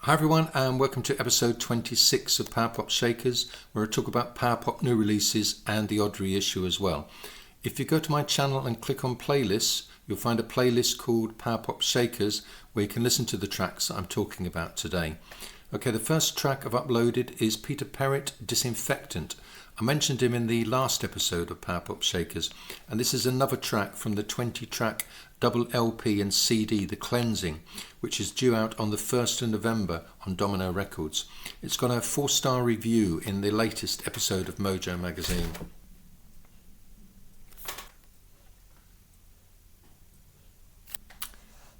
Hi everyone, and welcome to episode 26 of Power Pop Shakers, where I talk about Power Pop new releases and the odd reissue as well. If you go to my channel and click on playlists, you'll find a playlist called Power Pop Shakers where you can listen to the tracks that I'm talking about today. Okay, the first track I've uploaded is Peter Perrett, Disinfectant. I mentioned him in the last episode of Power Pop Shakers, and this is another track from the 20-track double LP and CD, The Cleansing, which is due out on the 1st of November on Domino Records. It's got a 4-star review in the latest episode of Mojo magazine.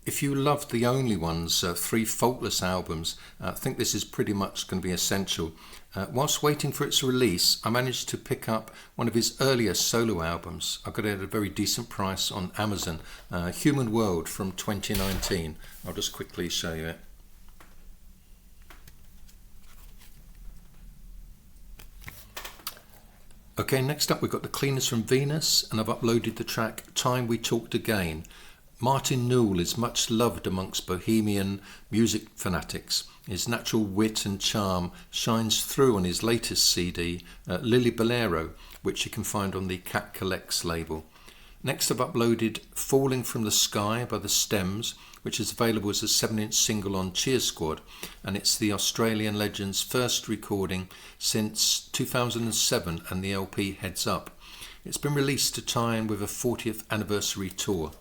If you loved The Only Ones' 3 faultless albums, I think this is pretty much going to be essential. Whilst waiting for its release, I managed to pick up one of his earlier solo albums. I got it at a very decent price on Amazon, Human World from 2019. I'll just quickly show you it. Okay, next up we've got The Cleaners from Venus, and I've uploaded the track Time We Talked Again. Martin Newell is much loved amongst bohemian music fanatics. His natural wit and charm shines through on his latest CD, Lily Bolero, which you can find on the Cat Collects label. Next I've uploaded Falling from the Sky by The Stems, which is available as a 7-inch single on Cheer Squad, and it's the Australian legend's first recording since 2007 and the LP Heads Up. It's been released to tie in with a 40th anniversary tour.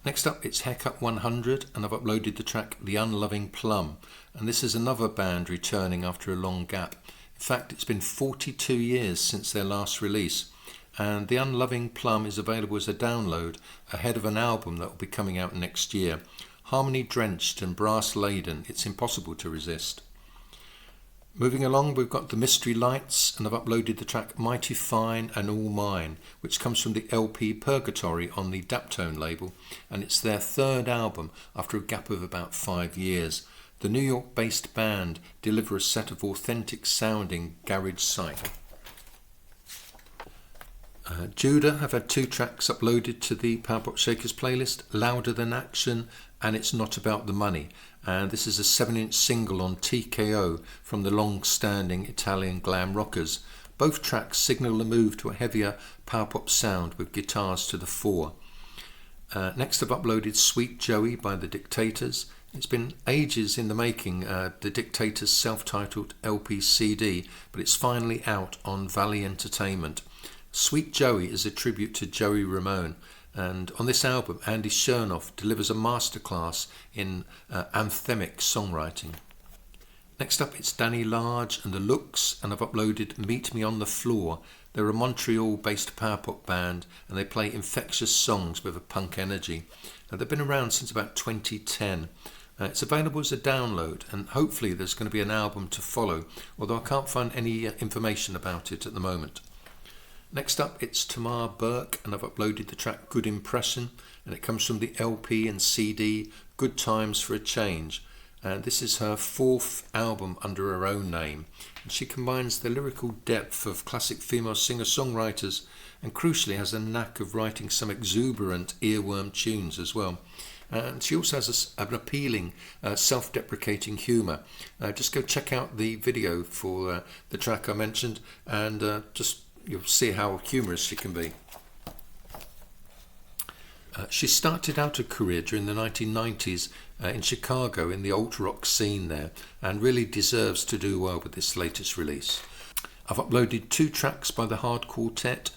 Next up, it's Haircut 100, and I've uploaded the track The Unloving Plum, and this is another band returning after a long gap. In fact, it's been 42 years since their last release, and The Unloving Plum is available as a download ahead of an album that will be coming out next year. Harmony drenched and brass laden, it's impossible to resist. Moving along, we've got The Mystery Lights, and I've uploaded the track Mighty Fine and All Mine, which comes from the LP Purgatory on the Daptone label, and it's their 3rd album after a gap of about 5 years. The New York-based band deliver a set of authentic sounding garage psych. Judah have had 2 tracks uploaded to the Power Pop Shakers playlist, Louder Than Action and It's Not About the Money, and this is a 7-inch single on TKO from the long-standing Italian glam rockers. Both tracks signal a move to a heavier power pop sound with guitars to the fore. Next I've uploaded Sweet Joey by The Dictators. It's been ages in the making, The Dictators' self-titled LP CD, but it's finally out on Valley Entertainment. Sweet Joey is a tribute to Joey Ramone, and on this album Andy Chernoff delivers a masterclass in anthemic songwriting. Next up it's Danny Large and The Looks, and I've uploaded Meet Me on the Floor. They're a Montreal-based power pop band, and they play infectious songs with a punk energy. They've been around since about 2010. It's available as a download, and hopefully there's going to be an album to follow, although I can't find any information about it at the moment. Next up, it's Tamar Berk, and I've uploaded the track Good Impression, and it comes from the LP and CD Good Times for a Change. And this is her 4th album under her own name. And she combines the lyrical depth of classic female singer-songwriters and crucially has a knack of writing some exuberant earworm tunes as well. And she also has an appealing self-deprecating humour. Just go check out the video for the track I mentioned, and you'll see how humorous she can be. She started out her career during the 1990s in Chicago in the alt-rock scene there, and really deserves to do well with this latest release. I've uploaded 2 tracks by the Hard Quartet,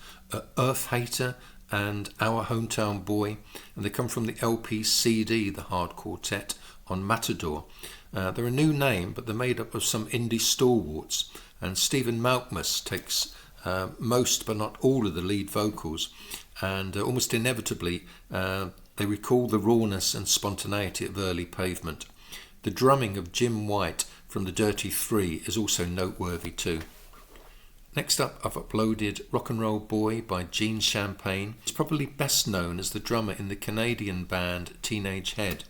Earth Hater and Our Hometown Boy, and they come from the LP CD The Hard Quartet on Matador. They're a new name, but they're made up of some indie stalwarts, and Stephen Malkmus takes most but not all of the lead vocals, and almost inevitably they recall the rawness and spontaneity of early Pavement. The drumming of Jim White from the Dirty Three is also noteworthy too. Next up, I've uploaded Rock and Roll Boy by Gene Champagne. He's probably best known as the drummer in the Canadian band Teenage Head.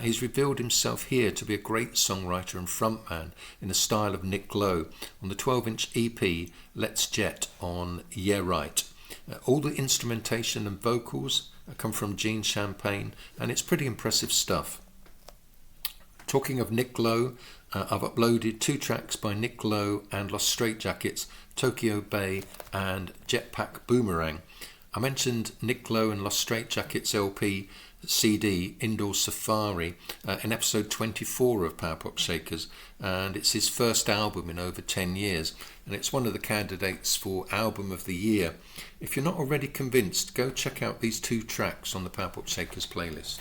He's revealed himself here to be a great songwriter and frontman in the style of Nick Lowe on the 12-inch EP Let's Jet on Yeah Right. All the instrumentation and vocals come from Gene Champagne, and it's pretty impressive stuff. Talking of Nick Lowe, I've uploaded 2 tracks by Nick Lowe and Lost Straitjackets, Tokyo Bay and Jetpack Boomerang. I mentioned Nick Lowe and Lost Straitjackets LP CD Indoor Safari in episode 24 of Power Pop Shakers, and it's his first album in over 10 years, and it's one of the candidates for Album of the Year. If you're not already convinced, go check out these 2 tracks on the Power Pop Shakers playlist.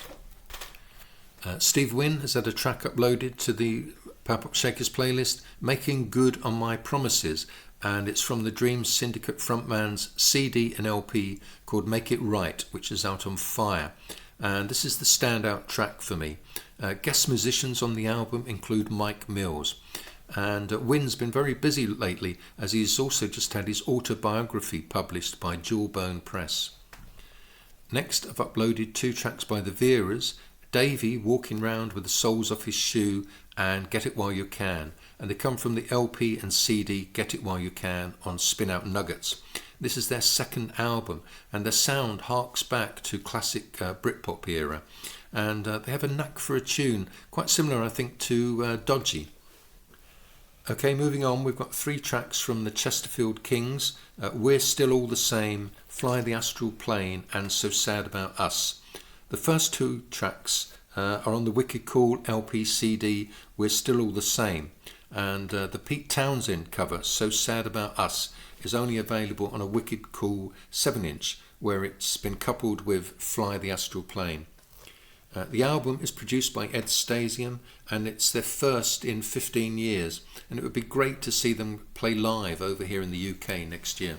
Steve Wynn has had a track uploaded to the Power Pop Shakers playlist, Making Good on My Promises, and it's from the Dreams Syndicate frontman's CD and LP called Make It Right, which is out on Fire. And this is the standout track for me. Guest musicians on the album include Mike Mills. And Wynn's been very busy lately, as he's also just had his autobiography published by Jawbone Press. Next, I've uploaded 2 tracks by the Veras, Davey, Walking Round with the Soles Off His Shoe, and Get It While You Can. And they come from the LP and CD Get It While You Can on Spin Out Nuggets. This is their 2nd album, and their sound harks back to classic Britpop era. And they have a knack for a tune, quite similar, I think, to Dodgy. Okay, moving on, we've got 3 tracks from the Chesterfield Kings, We're Still All the Same, Fly the Astral Plane, and So Sad About Us. The first 2 tracks are on the Wicked Cool LP CD We're Still All the Same, and the Pete Townsend cover, So Sad About Us, is only available on a Wicked Cool 7-inch, where it's been coupled with Fly the Astral Plane. The album is produced by Ed Stasium, and it's their first in 15 years, and it would be great to see them play live over here in the UK next year.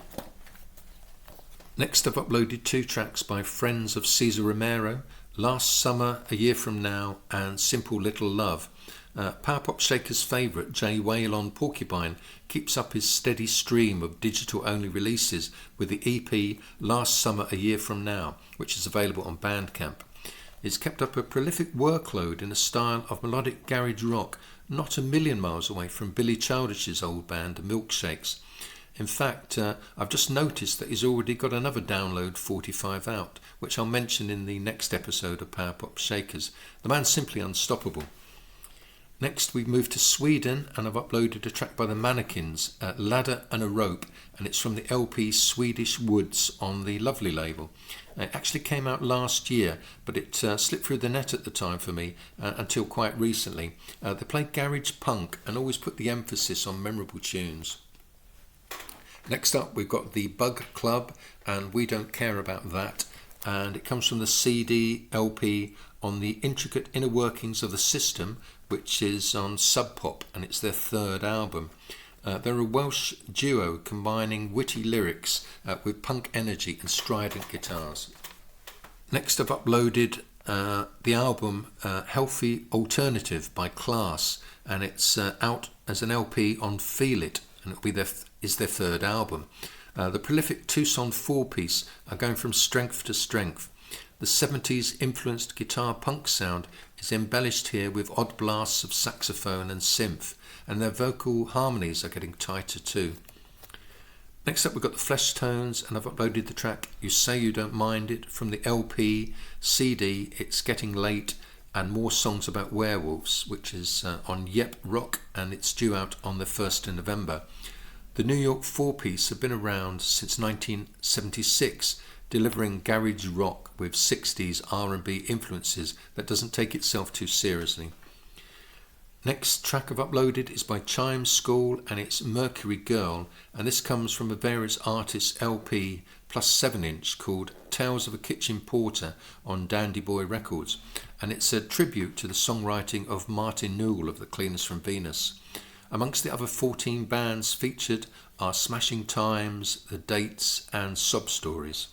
Next, I've uploaded 2 tracks by Friends of Cesar Romero, Last Summer, A Year From Now, and Simple Little Love. Power Pop Shaker's favourite, Jay Whale on Porcupine, keeps up his steady stream of digital-only releases with the EP Last Summer, A Year From Now, which is available on Bandcamp. He's kept up a prolific workload in a style of melodic garage rock not a million miles away from Billy Childish's old band, The Milkshakes. In fact, I've just noticed that he's already got another download 45 out, which I'll mention in the next episode of Power Pop Shakers. The man's simply unstoppable. Next, we move to Sweden, and I've uploaded a track by the Mannequins, Ladder and a Rope, and it's from the LP Swedish Woods on the Lovely label. It actually came out last year, but it slipped through the net at the time for me until quite recently. They play garage punk and always put the emphasis on memorable tunes. Next up, we've got the Bug Club, and We Don't Care About That, and it comes from the CD LP on the Intricate Inner Workings of the System, which is on Sub Pop, and it's their 3rd album. They're a Welsh duo combining witty lyrics with punk energy and strident guitars. Next, I've uploaded the album Healthy Alternative by Class, and it's out as an LP on Feel It, and it'll be is their 3rd album. The prolific Tucson 4-piece are going from strength to strength. The 70s influenced guitar punk sound is embellished here with odd blasts of saxophone and synth, and their vocal harmonies are getting tighter too. Next up, we've got the Flesh Tones, and I've uploaded the track You Say You Don't Mind It from the LP CD It's Getting Late and More Songs About Werewolves, which is on Yep Rock, and it's due out on the 1st of November. The New York 4-piece have been around since 1976, delivering garage rock with 60s R&B influences that doesn't take itself too seriously. Next track I've uploaded is by Chime School, and it's Mercury Girl, and this comes from a various artists LP plus 7-inch called Tales of a Kitchen Porter on Dandy Boy Records, and it's a tribute to the songwriting of Martin Newell of the Cleaners from Venus. Amongst the other 14 bands featured are Smashing Times, The Dates, and Sob Stories.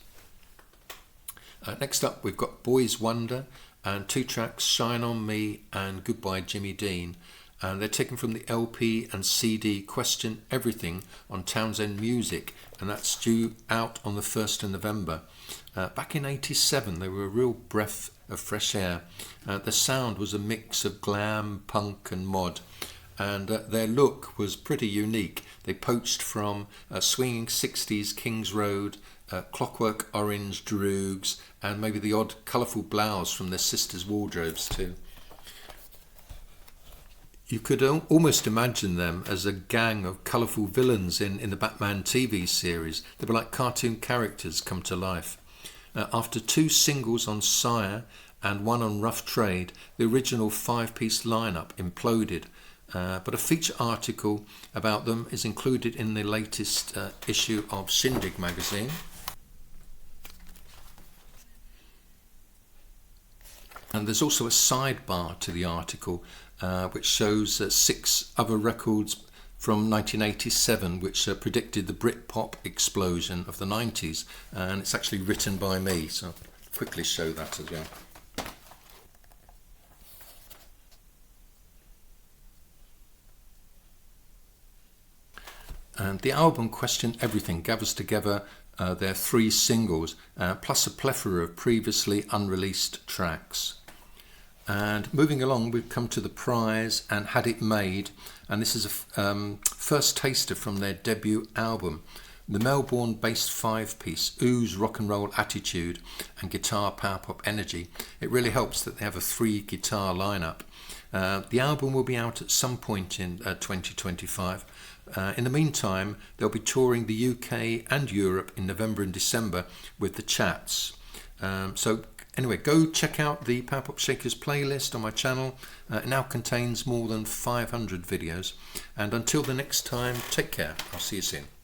Next up, we've got Boys Wonder and 2 tracks, Shine On Me and Goodbye Jimmy Dean, and they're taken from the LP and CD Question Everything on Townsend Music, and that's due out on the 1st of November. Back in '87, they were a real breath of fresh air. The sound was a mix of glam, punk and mod, and their look was pretty unique. They poached from swinging 60s Kings Road, Clockwork Orange Droogs, and maybe the odd colourful blouse from their sisters' wardrobes too. You could almost imagine them as a gang of colourful villains in the Batman TV series. They were like cartoon characters come to life. After 2 singles on Sire and 1 on Rough Trade, the original 5-piece lineup imploded. But a feature article about them is included in the latest issue of Shindig magazine. And there's also a sidebar to the article which shows 6 other records from 1987 which predicted the Britpop explosion of the 90s, and it's actually written by me, so I'll quickly show that as well. And the album Question Everything gathers together their 3 singles plus a plethora of previously unreleased tracks. And moving along, we've come to The Prize and Had It Made, and this is a first taster from their debut album. The Melbourne-based 5-piece ooze rock and roll attitude and guitar power pop energy. It really helps that they have a 3-guitar lineup. The album will be out at some point in 2025. In the meantime, they'll be touring the UK and Europe in November and December with the Chats. So anyway, go check out the Power Pop Shakers playlist on my channel. It now contains more than 500 videos. And until the next time, take care. I'll see you soon.